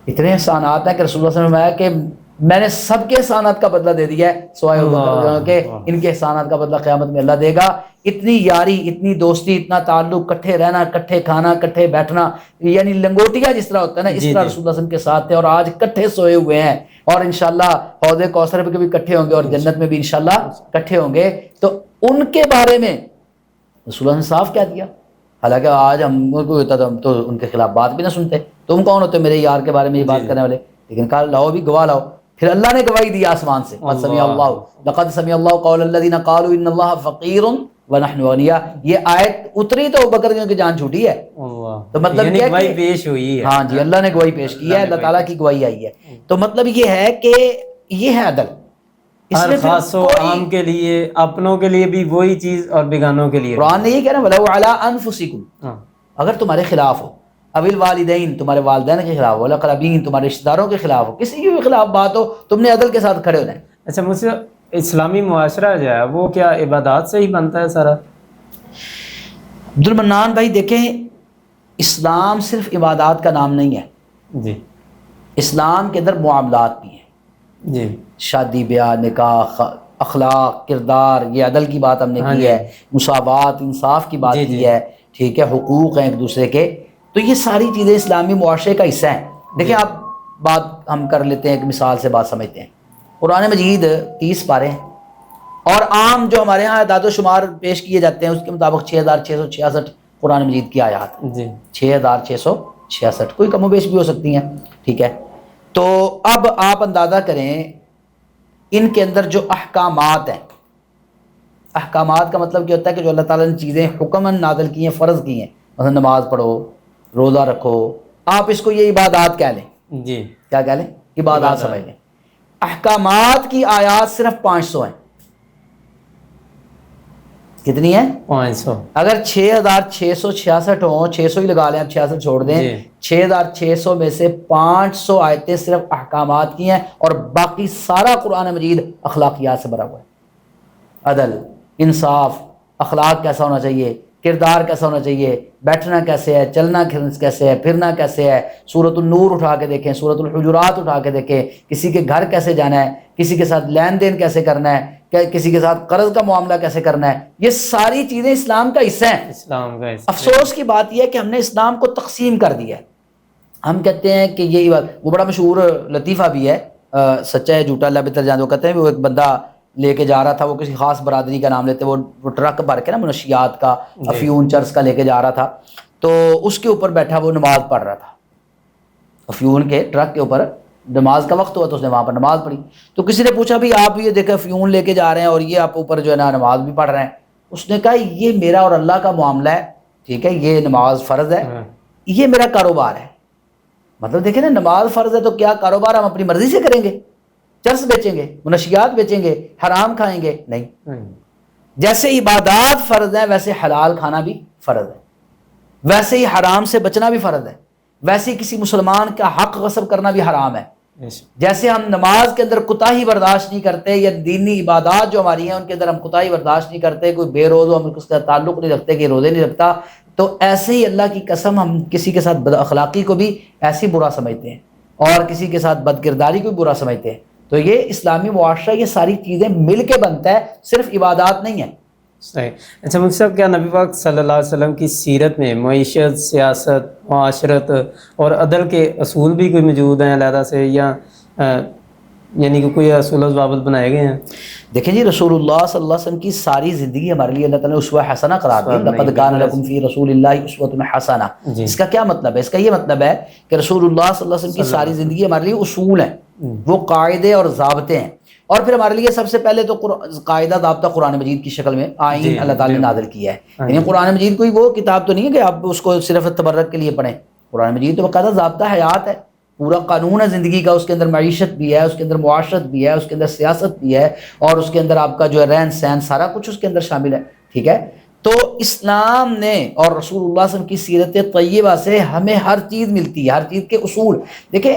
اتنے احسانات ہیں کہ رسول اللہ صلی اللہ علیہ وسلم نے فرمایا کہ میں نے سب کے احسانات کا بدلہ دے دیا ہے سوائے ابو بکر کے, ان کے احسانات کا بدلہ قیامت میں اللہ دے گا. اتنی یاری, اتنی دوستی, اتنا تعلق, کٹھے رہنا, کٹھے کھانا, کٹھے بیٹھنا, یعنی لنگوٹیا جس طرح ہوتا ہے نا اس طرح رسول اللہ صلی اللہ علیہ وسلم کے ساتھ تھے, اور آج کٹھے سوئے ہوئے ہیں, اور انشاءاللہ حوض کوثر پہ بھی کٹھے ہوں گے, اور جنت میں بھی انشاءاللہ کٹھے ہوں گے. تو ان کے بارے میں رسول اللہ نے صاف کہہ دیا. حالانکہ آج ہم کو ہوتا تو ہم تو ان کے خلاف بات بھی نہ سنتے, تم کون ہوتے میرے یار کے بارے میں یہ بات کرنے والے, لیکن کہا لاؤ بھی گواہ لاؤ. پھر اللہ نے گواہی دی آسمان سے, لقد سمع اللہ قول الذین قالوا ان اللہ فقیر ونحن اغنیاء. یہ آیت اتری تو ابوبکر کی جان چھوٹی ہے, تو مطلب یہ گواہی پیش ہوئی ہے. ہاں جی اللہ نے گواہی پیش کی ہے, اللہ تعالیٰ کی گواہی آئی ہے. تو مطلب یہ ہے کہ یہ ہے عدل, ہر خاص و عام کے لیے, اپنوں کے لیے بھی وہی چیز اور بیگانوں کے لیے. قرآن نے یہ کہا نا وَلَوْ عَلَىٰ أَنفُسِكُمْ, اگر تمہارے خلاف ہو, اوِّ الْوَالِدَيْنِ تمہارے والدین کے خلاف ہو, وَالْأَقْرَبِينَ تمہارے رشتہ داروں کے خلاف ہو, کسی کے بھی خلاف بات ہو, تم نے عدل کے ساتھ کھڑے ہونا ہے. اچھا مجھ سے اسلامی معاشرہ جو ہے وہ کیا عبادات سے ہی بنتا ہے سارا؟ عبد المنان بھائی دیکھیں, اسلام صرف عبادات کا نام نہیں ہے جی, اسلام کے اندر معاملات بھی ہیں جی, شادی بیاہ, نکاح, اخلاق, کردار, یہ عدل کی بات ہم نے کی ہے, مساوات, انصاف کی بات کی ہے, ٹھیک ہے, حقوق ہیں ایک دوسرے کے, تو یہ ساری چیزیں اسلامی معاشرے کا حصہ ہیں. دیکھیں آپ بات ہم کر لیتے ہیں, ایک مثال سے بات سمجھتے ہیں. قرآن مجید 30 پارے ہیں, اور عام جو ہمارے ہاں اعداد و شمار پیش کیے جاتے ہیں اس کے مطابق 6666 قرآن مجید کی آیات, جی, 6666, کوئی کم و بیش بھی ہو سکتی ہیں, ٹھیک ہے. تو اب آپ اندازہ کریں ان کے اندر جو احکامات ہیں, احکامات کا مطلب کیا ہوتا ہے کہ جو اللہ تعالیٰ نے چیزیں حکماً نازل کی ہیں, فرض کی ہیں, مثلا نماز پڑھو, روزہ رکھو, آپ اس کو یہ عبادات کہہ لیں, جی, کیا کہہ لیں, عبادات سمجھ لیں. احکامات کی آیات صرف 500 ہیں. کتنی ہیں؟ 500. اگر 6666 ہوں, 600 ہی لگا لیں, اب 66 چھوڑ دیں, 6600 میں سے 500 آیتیں صرف احکامات کی ہیں, اور باقی سارا قرآن مجید اخلاقیات سے بھرا ہوا ہے. عدل, انصاف, اخلاق کیسا ہونا چاہیے, کردار کیسا ہونا چاہیے, بیٹھنا کیسے ہے, چلنا کیسے ہے, پھرنا کیسے ہے. سورۃ النور اٹھا کے دیکھیں, سورۃ الحجرات اٹھا کے دیکھیں, کسی کے گھر کیسے جانا ہے, کسی کے ساتھ لین دین کیسے کرنا ہے, کسی کے ساتھ قرض کا معاملہ کیسے کرنا ہے, یہ ساری چیزیں اسلام کا حصہ ہیں. اسلام کا حصہ. افسوس کی بات یہ ہے کہ ہم نے اسلام کو تقسیم کر دیا ہے. ہم کہتے ہیں کہ یہی بات, وہ بڑا مشہور لطیفہ بھی ہے, سچا ہے جھوٹا اللہ بہتر جان, وہ کہتے ہیں وہ ایک بندہ لے کے جا رہا تھا, وہ کسی خاص برادری کا نام لیتے, وہ ٹرک بھر کے نا منشیات کا, افیون, چرس کا لے کے جا رہا تھا, تو اس کے اوپر بیٹھا وہ نماز پڑھ رہا تھا. افیون کے ٹرک کے اوپر نماز کا وقت ہوا تو اس نے وہاں پر نماز پڑھی. تو کسی نے پوچھا بھی آپ یہ دیکھیں افیون لے کے جا رہے ہیں اور یہ آپ اوپر جو ہے نا نماز بھی پڑھ رہے ہیں. اس نے کہا یہ میرا اور اللہ کا معاملہ ہے, ٹھیک ہے, یہ نماز فرض ہے, یہ میرا کاروبار ہے. مطلب دیکھیں نا, نماز فرض ہے تو کیا کاروبار ہم اپنی مرضی سے کریں گے؟ چرس بیچیں گے, منشیات بیچیں گے, حرام کھائیں گے؟ نہیں. جیسے عبادات فرض ہے ویسے حلال کھانا بھی فرض ہے, ویسے ہی حرام سے بچنا بھی فرض ہے, ویسے ہی کسی مسلمان کا حق غصب کرنا بھی حرام ہے. جیسے ہم نماز کے اندر کوتاہی برداشت نہیں کرتے, یا دینی عبادات جو ہماری ہیں ان کے اندر ہم کوتاہی برداشت نہیں کرتے, کوئی بے روز ہو ہم اس کا تعلق نہیں رکھتے کہ روزے نہیں رکھتا, تو ایسے ہی اللہ کی قسم ہم کسی کے ساتھ بد اخلاقی کو بھی ایسی برا سمجھتے ہیں, اور کسی کے ساتھ بد کرداری کو بھی برا سمجھتے ہیں. تو یہ اسلامی معاشرہ یہ ساری چیزیں مل کے بنتا ہے, صرف عبادات نہیں ہے. صحیح. اچھا مفتی صاحب, کیا نبی پاک صلی اللہ علیہ وسلم کی سیرت میں معیشت, سیاست, معاشرت اور عدل کے اصول بھی کوئی موجود ہیں علیحدہ سے, یا یعنی کہ کوئی اصول و ضوابط بنائے گئے ہیں؟ دیکھیں جی, رسول اللہ صلی اللہ علیہ وسلم کی ساری زندگی ہمارے لیے اللہ تعالیٰ نے اسوہ حسنہ قرار دی. لقد کان لکم فی رسول اللہ اسوۃ حسنہ. اس کا کیا مطلب ہے؟ اس کا یہ مطلب ہے کہ رسول اللہ صلی اللہ علیہ وسلم کی ساری زندگی ہمارے لیے اصول ہیں, وہ قاعدے اور ضابطے ہیں, اور پھر ہمارے لیے سب سے پہلے تو قاعدہ ضابطہ قرآن مجید کی شکل میں آئین اللہ تعالیٰ نے نازل کیا ہے. یعنی قرآن مجید کوئی وہ کتاب تو نہیں ہے کہ آپ اس کو صرف تبرک کے لیے پڑھیں. قرآن مجید تو باقاعدہ ضابطہ حیات ہے, پورا قانون ہے زندگی کا. اس کے اندر معیشت بھی ہے, اس کے اندر معاشرت بھی ہے, اس کے اندر سیاست بھی ہے, اور اس کے اندر آپ کا جو ہے رہن سہن سارا کچھ اس کے اندر شامل ہے. ٹھیک ہے, تو اسلام نے اور رسول اللہ صلی اللہ علیہ وسلم کی سیرت طیبہ سے ہمیں ہر چیز ملتی ہے, ہر چیز کے اصول. دیکھیں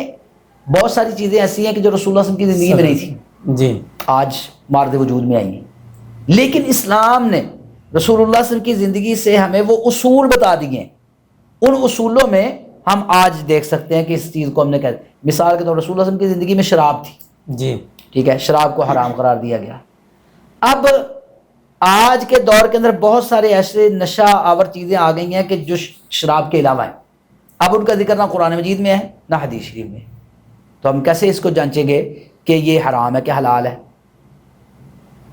بہت ساری چیزیں ایسی ہیں کہ جو رسول اللہ صلی اللہ علیہ وسلم کی زندگی میں نہیں تھی, جی آج مارد وجود میں آئی ہیں. لیکن اسلام نے رسول اللہ صلی اللہ علیہ وسلم کی زندگی سے ہمیں وہ اصول بتا دیے ہیں. ان اصولوں میں ہم آج دیکھ سکتے ہیں کہ اس چیز کو ہم نے کہا, مثال کے طور پر رسول اللہ صلی اللہ علیہ وسلم کی زندگی میں شراب تھی, جی ٹھیک ہے, شراب کو حرام قرار دیا گیا. اب آج کے دور کے اندر بہت سارے ایسے نشہ آور چیزیں آ گئی ہیں کہ جو شراب کے علاوہ ہیں. اب ان کا ذکر نہ قرآن مجید میں ہے نہ حدیث شریف میں, تو ہم کیسے اس کو جانچیں گے کہ یہ حرام ہے کہ حلال ہے؟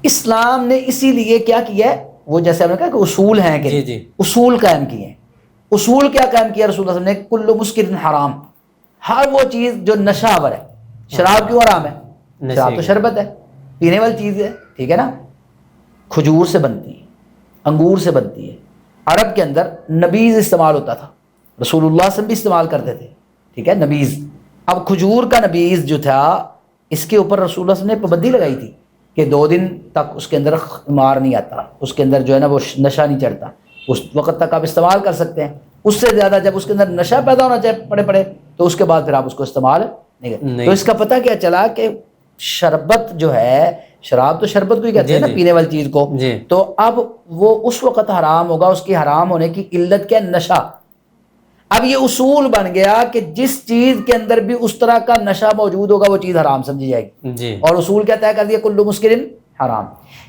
اسلام نے اسی لیے کیا کیا ہے, وہ جیسے ہم نے کہا کہ اصول ہیں کہ جی جی اصول قائم کیے ہیں. اصول کیا قائم کیا رسول اللہ صلی اللہ علیہ وسلم نے؟ کل مسکر حرام, ہر وہ چیز جو نشہ آور ہے. شراب کیوں حرام ہے؟ شراب تو شربت ہے, پینے والی چیز ہے, ٹھیک ہے نا, کھجور سے بنتی ہے, انگور سے بنتی ہے. عرب کے اندر نبیذ استعمال ہوتا تھا, رسول اللہ صلی اللہ علیہ وسلم بھی استعمال کرتے تھے, ٹھیک ہے, نبیذ. اب کھجور کا نبیذ جو تھا اس کے اوپر رسول اللہ صلی اللہ علیہ وسلم نے پابندی لگائی تھی کہ 2 دن تک اس کے اندر خمار نہیں آتا, اس کے اندر جو ہے نا وہ نشہ نہیں چڑھتا, اس وقت تک آپ استعمال کر سکتے ہیں. اس سے زیادہ جب اس کے اندر نشہ پیدا ہونا چاہے پڑے تو اس کے بعد پھر آپ اس کو استعمال نہیں کریں. تو اس کا پتہ کیا چلا کہ شربت جو ہے, شراب تو شربت کو ہی کہتے ہیں نا, پینے والی چیز کو, تو اب وہ اس وقت حرام ہوگا. اس کی حرام ہونے کی علت کیا؟ نشہ. اب یہ اصول بن گیا کہ جس چیز کے اندر بھی اس طرح کا نشہ موجود ہوگا وہ چیز حرام سمجھی جائے گی, اور اصول کیا طے کر دیا؟ کل مسکر حرام.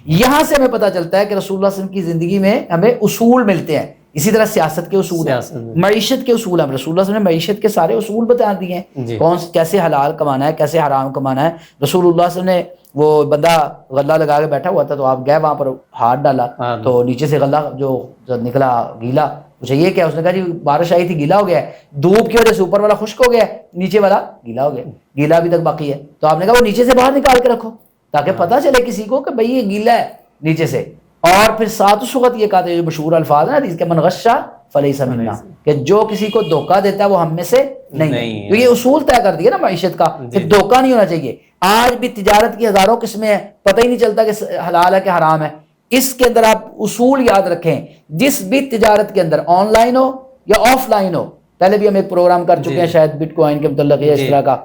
یہاں سے ہمیں پتہ چلتا ہے کہ رسول اللہ صلی اللہ علیہ وسلم کی زندگی میں ہمیں اصول ملتے ہیں. اسی طرح سیاست کے اصول ہیں, معیشت کے اصول ہیں. رسول اللہ صلی اللہ علیہ وسلم نے معیشت کے سارے اصول بتا دیے ہیں, کیسے حلال کمانا ہے, کیسے حرام کمانا ہے. رسول اللہ صلی اللہ علیہ وسلم نے, وہ بندہ غلہ لگا کے بیٹھا ہوا تھا تو آپ گئے وہاں پر ہاتھ ڈالا تو نیچے سے غلہ جو نکلا گیلا. پوچھا یہ کیا؟ اس نے کہا جی بارش آئی تھی گیلا ہو گیا ہے, دھوپ کی وجہ سے اوپر والا خشک ہو گیا ہے, نیچے والا گیلا ہو گیا, گیلا ابھی تک باقی ہے. تو آپ نے کہا وہ نیچے سے باہر نکال کے رکھو تاکہ پتہ چلے کسی کو کہ بھئی یہ گیلا ہے نیچے سے. اور پھر ساتھ اس وقت یہ کہا تھا, جو مشہور الفاظ ہیں حدیث کے, من غشا فلیس منا, کہ جو کسی کو دھوکہ دیتا ہے وہ ہم میں سے نہیں ہے. تو یہ اصول طے کر دیا نا معیشت کا کہ دھوکہ نہیں ہونا چاہیے. آج بھی تجارت کی ہزاروں قسمیں ہیں, پتہ ہی نہیں چلتا کہ حلال ہے کہ حرام ہے. اس کے اندر آپ اصول یاد رکھیں, جس بھی تجارت کے اندر آن لائن ہو یا آف لائن ہو, پہلے بھی ہم ایک پروگرام کر چکے ہیں شاید بٹ کوائن کے متعلق یا اس طرح کا,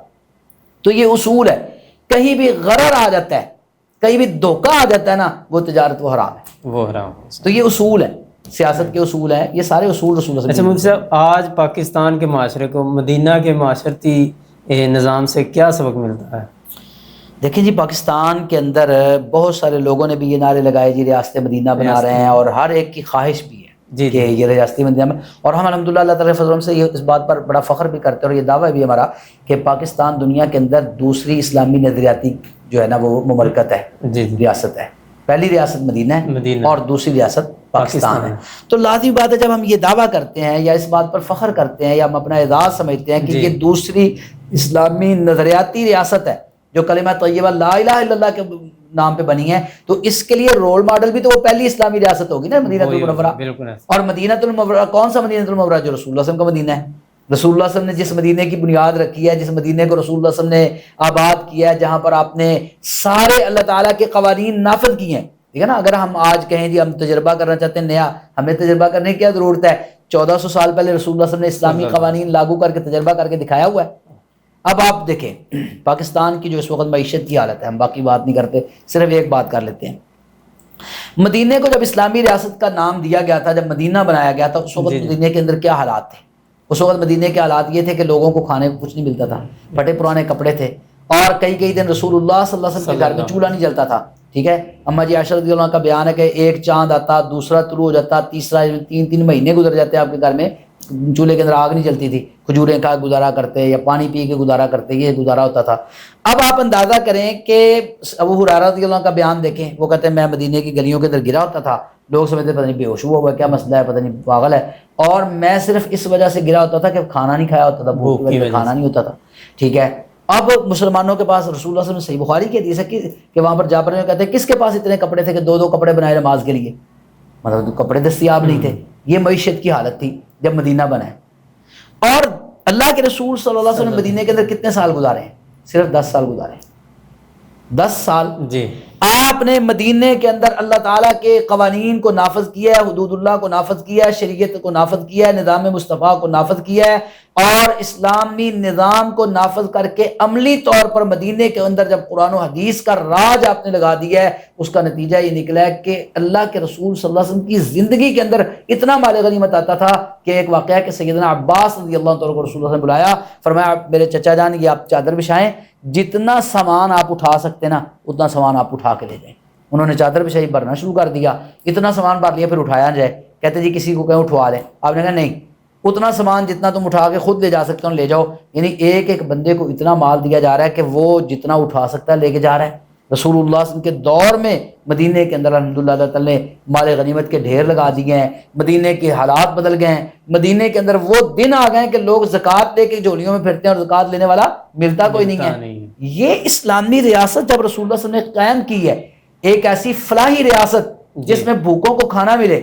تو یہ اصول ہے. کہیں بھی غرر آ جاتا ہے, کہیں بھی دھوکہ آ جاتا ہے نا, وہ تجارت وہ حرام ہے, وہ حرام. تو یہ اصول ہے, سیاست کے اصول ہیں, یہ سارے اصول رسول اللہ. اچھا مفتی صاحب, آج پاکستان کے معاشرے کو مدینہ کے معاشرتی نظام سے کیا سبق ملتا ہے؟ دیکھیں جی, پاکستان کے اندر بہت سارے لوگوں نے بھی یہ نعرے لگائے جی ریاست مدینہ بنا رہے ہیں, اور ہر ایک کی خواہش بھی ہے کہ یہ ریاست مدینہ میں, اور ہم الحمدللہ اللہ تعالیٰ کے فضل سے یہ اس بات پر بڑا فخر بھی کرتے ہیں, اور یہ دعویٰ بھی ہمارا کہ پاکستان دنیا کے اندر دوسری اسلامی نظریاتی جو ہے نا وہ مملکت ہے, ریاست ہے. پہلی ریاست مدینہ ہے اور دوسری ریاست پاکستان ہے. تو لازمی بات ہے جب ہم یہ دعویٰ کرتے ہیں یا اس بات پر فخر کرتے ہیں یا ہم اپنا اعزاز سمجھتے ہیں کہ یہ دوسری اسلامی نظریاتی ریاست ہے جو کلمہ طیبہ لا الہ الا اللہ کے نام پہ بنی ہے, تو اس کے لیے رول ماڈل بھی تو وہ پہلی اسلامی ریاست ہوگی نا, مدینہ المنورہ. اور مدینہ المنورہ کون سا مدینہ المنورہ؟ جو رسول اللہ صلی اللہ علیہ وسلم کا مدینہ ہے. رسول اللہ صلی اللہ علیہ وسلم نے جس مدینے کی بنیاد رکھی ہے, جس مدینے کو رسول اللہ صلی اللہ علیہ وسلم نے آباد کیا ہے, جہاں پر آپ نے سارے اللہ تعالیٰ کے قوانین نافذ کیے ہیں, ٹھیک ہے نا. اگر ہم آج کہیں جی ہم تجربہ کرنا چاہتے ہیں نیا, ہمیں تجربہ کرنے کی کیا ضرورت ہے؟ 1400 سال پہلے رسول اللہ صلی اللہ علیہ وسلم نے اسلامی قوانین لاگو کر کے تجربہ کر کے دکھایا ہوا ہے. اب آپ دیکھیں پاکستان کی جو اس وقت معیشت کی حالت ہے, ہم باقی بات نہیں کرتے, صرف ایک بات کر لیتے ہیں. مدینے کو جب اسلامی ریاست کا نام دیا گیا تھا, جب مدینہ بنایا گیا تھا, اس وقت مدینے کے اندر کیا حالات تھے؟ اس وقت مدینے کے حالات یہ تھے کہ لوگوں کو کھانے کو کچھ نہیں ملتا تھا, پھٹے پرانے کپڑے تھے, اور کئی دن رسول اللہ صلی اللہ علیہ وسلم کے گھر میں چولہا نہیں جلتا تھا, ٹھیک ہے. اما جی عائشہ رضی اللہ عنہا کا بیان ہے کہ ایک چاند آتا, دوسرا طلوع ہو جاتا, تیسرا 3 مہینے گزر جاتے آپ کے گھر میں, چولہے کے اندر آگ نہیں جلتی تھی, کھجوریں کھا گزارا کرتے یا پانی پی کے گزارا کرتے, یہ گزارا ہوتا تھا. اب آپ اندازہ کریں کہ ابو ہریرہ رضی اللہ عنہ کا بیان دیکھیں, وہ کہتے ہیں میں مدینے کی گلیوں کے اندر گرا ہوتا تھا, لوگ سمجھتے پتہ نہیں بے ہوش ہوا, کیا مسئلہ ہے, پتہ نہیں پاگل ہے, اور میں صرف اس وجہ سے گرا ہوتا تھا کہ کھانا نہیں کھایا ہوتا تھا, بھوک کی وجہ سے کھانا نہیں ہوتا تھا, ٹھیک ہے. اب مسلمانوں کے پاس رسول اللہ صلی اللہ علیہ وسلم صحیح بخاری کی حدیث ہے کہ وہاں پر جابر کہتے ہیں کس کے پاس اتنے کپڑے تھے کہ دو دو کپڑے بنائے نماز کے لیے، مطلب کپڑے دستیاب نہیں تھے. یہ معیشت کی حالت تھی جب مدینہ بنا ہے. اور اللہ کے رسول صلی اللہ علیہ وسلم مدینہ کے اندر کتنے سال گزارے ہیں؟ صرف 10 سال گزارے ہیں. 10 سال جی آپ نے مدینہ کے اندر اللہ تعالیٰ کے قوانین کو نافذ کیا ہے، حدود اللہ کو نافذ کیا ہے، شریعت کو نافذ کیا ہے، نظام مصطفیٰ کو نافذ کیا ہے، اور اسلامی نظام کو نافذ کر کے عملی طور پر مدینہ کے اندر جب قرآن و حدیث کا راج آپ نے لگا دیا ہے، اس کا نتیجہ یہ نکلا ہے کہ اللہ کے رسول صلی اللہ علیہ وسلم کی زندگی کے اندر اتنا مال غنیمت آتا تھا کہ ایک واقعہ ہے کہ سیدنا عباس رضی اللہ عنہ کو رسول اللہ نے بلایا، فرمایا میرے چچا جان یہ آپ چادر بچھائیں، جتنا سامان آپ اٹھا سکتے نا اتنا سامان آپ اٹھا کے لے جائیں. انہوں نے چادر بچھائی، بھرنا شروع کر دیا، اتنا سامان بھر لیا پھر اٹھایا نہ جائے. کہتے جی کسی کو کہیں اٹھوا لیں، آپ نے کہا نہیں، اتنا سامان جتنا تم اٹھا کے خود لے جا سکتے ہو لے جاؤ. یعنی ایک ایک بندے کو اتنا مال دیا جا رہا ہے کہ وہ جتنا اٹھا سکتا ہے لے کے جا رہا ہے. رسول اللہ صلی اللہ علیہ وسلم کے دور میں مدینہ کے اندر الحمدللہ اللہ تعالیٰ نے مال غنیمت کے ڈھیر لگا دیے ہیں، مدینہ کے حالات بدل گئے ہیں. مدینہ کے اندر وہ دن آ گئے ہیں کہ لوگ زکوٰۃ لے کے جھولیوں میں پھرتے ہیں اور زکوٰۃ لینے والا ملتا کوئی نہیں ہے. یہ اسلامی ریاست جب رسول اللہ صلی اللہ علیہ وسلم نے قائم کی ہے، ایک ایسی فلاحی ریاست جس میں بھوکوں کو کھانا ملے،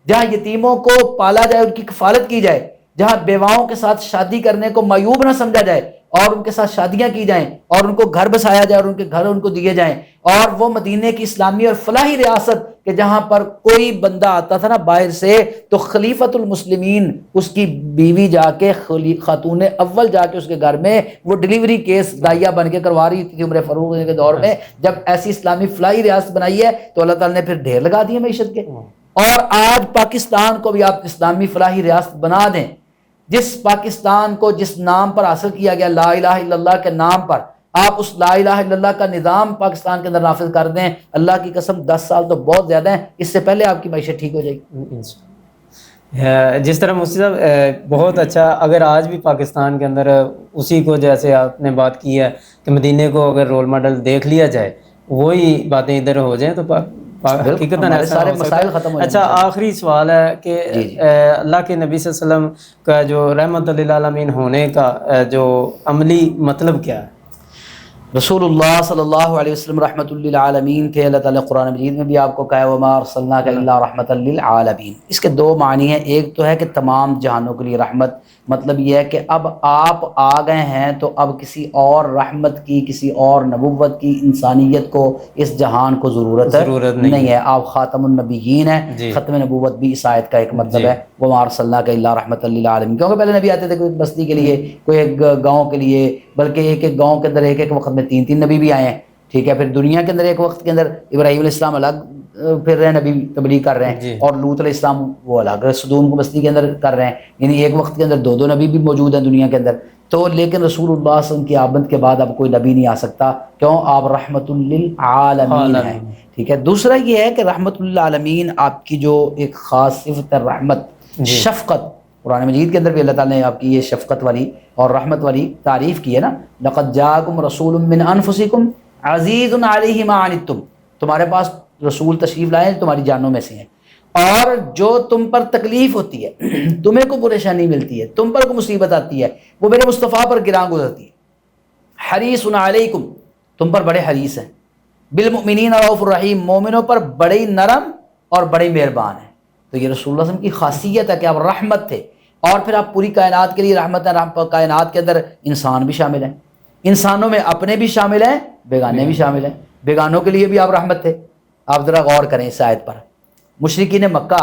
جہاں یتیموں کو پالا جائے، ان کی کفالت کی جائے، جہاں بیواؤں کے ساتھ شادی کرنے کو معیوب نہ سمجھا جائے اور ان کے ساتھ شادیاں کی جائیں اور ان کو گھر بسایا جائے اور ان کے گھر ان کو دیے جائیں. اور وہ مدینے کی اسلامی اور فلاحی ریاست کہ جہاں پر کوئی بندہ آتا تھا نا باہر سے تو خلیفۃ المسلمین اس کی بیوی جا کے خاتون اول جا کے اس کے گھر میں وہ ڈیلیوری کیس دائیا بن کے کروا رہی تھی عمر فاروق کے دور میں. جب ایسی اسلامی فلاحی ریاست بنائی ہے تو اللہ تعالیٰ نے پھر ڈھیر لگا دیے معیشت کے. اور آج پاکستان کو بھی آپ اسلامی فلاحی ریاست بنا دیں، جس پاکستان کو جس نام پر حاصل کیا گیا لا الہ الا اللہ کے نام پر، آپ اس لا الہ الا اللہ کا نظام پاکستان کے اندر نافذ کر دیں، اللہ کی قسم 10 سال تو بہت زیادہ ہیں، اس سے پہلے آپ کی معیشت ٹھیک ہو جائے گی. جس طرح مفتی صاحب بہت اچھا، اگر آج بھی پاکستان کے اندر اسی کو جیسے آپ نے بات کی ہے کہ مدینے کو اگر رول ماڈل دیکھ لیا جائے، وہی باتیں ادھر ہو جائیں تو حقیقتاً سارے مسائل ختم ہو جائیں. اچھا آخری سوال ہے کہ اللہ کے نبی صلی اللہ علیہ وسلم کا جو رحمت للعالمین ہونے کا جو عملی مطلب کیا ہے؟ رسول اللہ صلی اللہ علیہ وسلم رحمت للعالمین تھے. اللہ تعالیٰ قرآن مجید میں بھی آپ کو کہا ہے وما ارسلناک الا رحمت للعالمین. اس کے 2 معنی ہیں. ایک تو ہے کہ تمام جہانوں کے لیے رحمت، مطلب یہ ہے کہ اب آپ آ گئے ہیں تو اب کسی اور رحمت کی، کسی اور نبوت کی، انسانیت کو، اس جہان کو ضرورت نہیں ہے. آپ خاتم النبیین ہیں. ختم نبوت بھی اس آیت کا ایک مطلب ہے وما ارسلناک الا رحمت للعالمین. کیونکہ پہلے نبی آتے تھے کوئی بستی کے لیے، کوئی ایک گاؤں کے لیے، بلکہ ایک ایک گاؤں کے اندر ایک ایک وقت میں 3 نبی بھی آئے ہیں. ٹھیک ہے، پھر دنیا کے اندر ایک وقت کے اندر ابراہیم علیہ السلام الگ پھر رہے ہیں، نبی تبلیغ کر رہے ہیں، اور لوط علیہ السلام وہ الگ صدوم کو بستی کے اندر کر رہے ہیں. یعنی ایک وقت کے اندر 2 نبی بھی موجود ہیں دنیا کے اندر. تو لیکن رسول اللہ صلی اللہ علیہ وسلم کی آمد کے بعد اب کوئی نبی نہیں آ سکتا. کیوں؟ آپ رحمت للعالمین ہیں. ٹھیک ہے. دوسرا یہ ہے کہ رحمت للعالمین آپ کی جو ایک خاص صفت ہے رحمت، شفقت. قرآن مجید کے اندر بھی اللہ تعالیٰ نے آپ کی یہ شفقت والی اور رحمت والی تعریف کی ہے نا. لقد جاءکم رسول من انفسکم عزیز علیہ ما عنتم. تمہارے پاس رسول تشریف لائے تمہاری جانوں میں سے ہیں، اور جو تم پر تکلیف ہوتی ہے، تمہیں کو پریشانی ملتی ہے، تم پر کو مصیبت آتی ہے، وہ میرے مصطفیٰ پر گراں گزرتی ہے. حریص علیکم، تم پر بڑے حریص ہیں. بالمؤمنین رؤوف الرحیم، مومنوں پر بڑے نرم اور بڑے مہربان ہیں. تو یہ رسول اللہ صلی اللہ علیہ وسلم کی خاصیت ہے کہ آپ رحمت تھے، اور پھر آپ پوری کائنات کے لیے رحمت ہیں. کائنات کے اندر انسان بھی شامل ہیں، انسانوں میں اپنے بھی شامل ہیں، بیگانے بھی شامل ہیں. بیگانوں کے لیے بھی آپ رحمت تھے. آپ ذرا غور کریں اس آیت پر. مشرکین مکہ،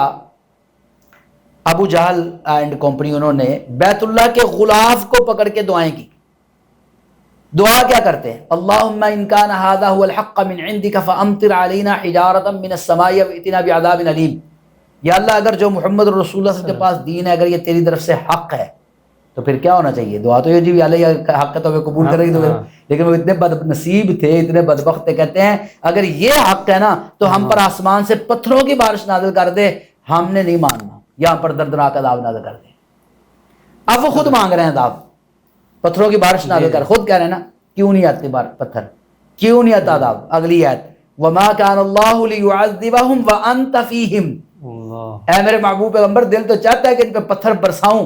ابو جہل اینڈ کمپنی، انہوں نے بیت اللہ کے غلاف کو پکڑ کے دعائیں کی. دعا کیا کرتے ہیں؟ اللہم ان کان ھذا ھو الحق من عندک فامطر علینا حجارۃ من السماء وائتنا بعذاب علیم. یا اللہ اگر جو محمد رسول اللہ صلی اللہ علیہ وسلم کے پاس دین ہے، اگر یہ تیری طرف سے حق ہے تو پھر کیا ہونا چاہیے؟ دعا تو یہ جی اللہ یہ حق ہے تو ہمیں قبول کرے گی. تو لیکن وہ اتنے بد نصیب تھے، اتنے بدبخت تھے، کہتے ہیں اگر یہ حق ہے نا تو ہم پر آسمان سے پتھروں کی بارش نازل کر دے، ہم نے نہیں ماننا، یہاں پر دردناک عذاب نازل کر دے. اب وہ خود مانگ رہے ہیں عذاب، پتھروں کی بارش نازل کر. خود کہہ رہے ہیں نا کیوں نہیں آتے پتھر، کیوں نہیں آتا عذاب. اگلی آیت وما کان اللہ لیعذبہم وانت فیہم. اے میرے محبوب پیغمبر، دل تو چاہتا ہے کہ ان پہ پتھر برساؤں،